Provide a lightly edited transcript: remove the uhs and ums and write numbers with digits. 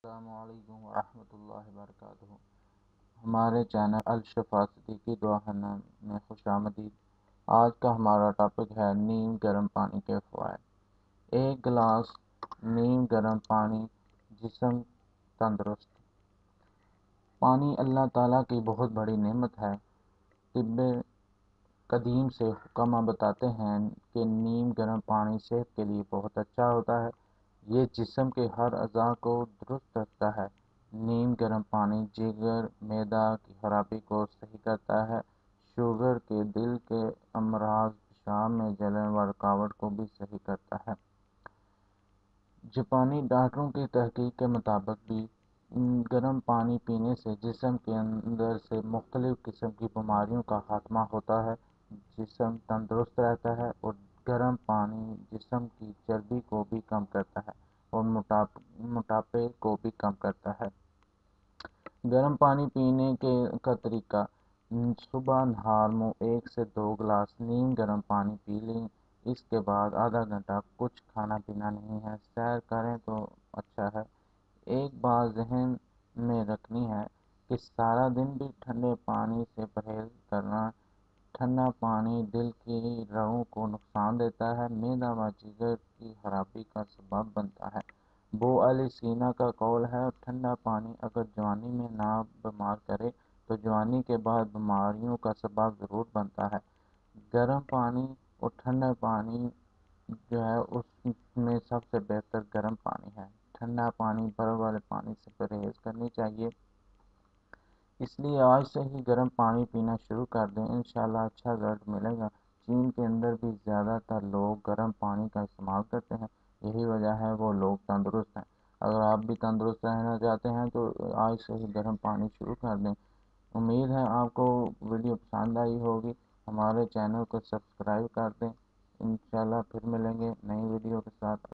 السلام علیکم ورحمۃ اللہ وبرکاتہ۔ ہمارے چینل الشفا صدیقی دعاخانہ میں خوش آمدید۔ آج کا ہمارا ٹاپک ہے نیم گرم پانی کے فوائد۔ ایک گلاس نیم گرم پانی، جسم تندرست۔ پانی اللہ تعالیٰ کی بہت بڑی نعمت ہے۔ طب قدیم سے حکماء بتاتے ہیں کہ نیم گرم پانی صحت کے لیے بہت اچھا ہوتا ہے۔ یہ جسم کے ہر اعضاء کو درست رکھتا ہے۔ نیم گرم پانی جگر، معدہ کی خرابی کو صحیح کرتا ہے، شوگر کے، دل کے امراض، پیشاب میں جلن و رکاوٹ کو بھی صحیح کرتا ہے۔ جاپانی ڈاکٹروں کی تحقیق کے مطابق بھی گرم پانی پینے سے جسم کے اندر سے مختلف قسم کی بیماریوں کا خاتمہ ہوتا ہے، جسم تندرست رہتا ہے، اور گرم پانی جسم کی چربی کو بھی کم کرتا ہے اور موٹاپے کو بھی کم کرتا ہے۔ گرم پانی پینے کا طریقہ: صبح نہار منہ 1 سے 2 گلاس نیم گرم پانی پی لیں۔ اس کے بعد آدھا گھنٹہ کچھ کھانا پینا نہیں ہے، سیر کریں تو اچھا ہے۔ ایک بات ذہن میں رکھنی ہے کہ سارا دن بھی ٹھنڈے پانی سے پرہیز کرنا۔ ٹھنڈا پانی دل کی رگوں کو نقصان دیتا ہے، معدہ و جگر کی خرابی کا سبب بنتا ہے۔ ابو علی سینا کا قول ہے، ٹھنڈا پانی اگر جوانی میں نہ بیمار کرے تو جوانی کے بعد بیماریوں کا سبب ضرور بنتا ہے۔ گرم پانی اور ٹھنڈا پانی اس میں سب سے بہتر گرم پانی ہے۔ ٹھنڈا پانی، برف والے پانی سے پرہیز کرنی چاہیے۔ اس لیے آج سے ہی گرم پانی پینا شروع کر دیں، انشاءاللہ اچھا رزلٹ ملے گا۔ چین کے اندر بھی زیادہ تر لوگ گرم پانی کا استعمال کرتے ہیں، یہی وجہ ہے وہ لوگ تندرست ہیں۔ اگر آپ بھی تندرست رہنا چاہتے ہیں تو آج سے ہی گرم پانی شروع کر دیں۔ امید ہے آپ کو ویڈیو پسند آئی ہوگی۔ ہمارے چینل کو سبسکرائب کر دیں۔ انشاءاللہ پھر ملیں گے نئی ویڈیو کے ساتھ۔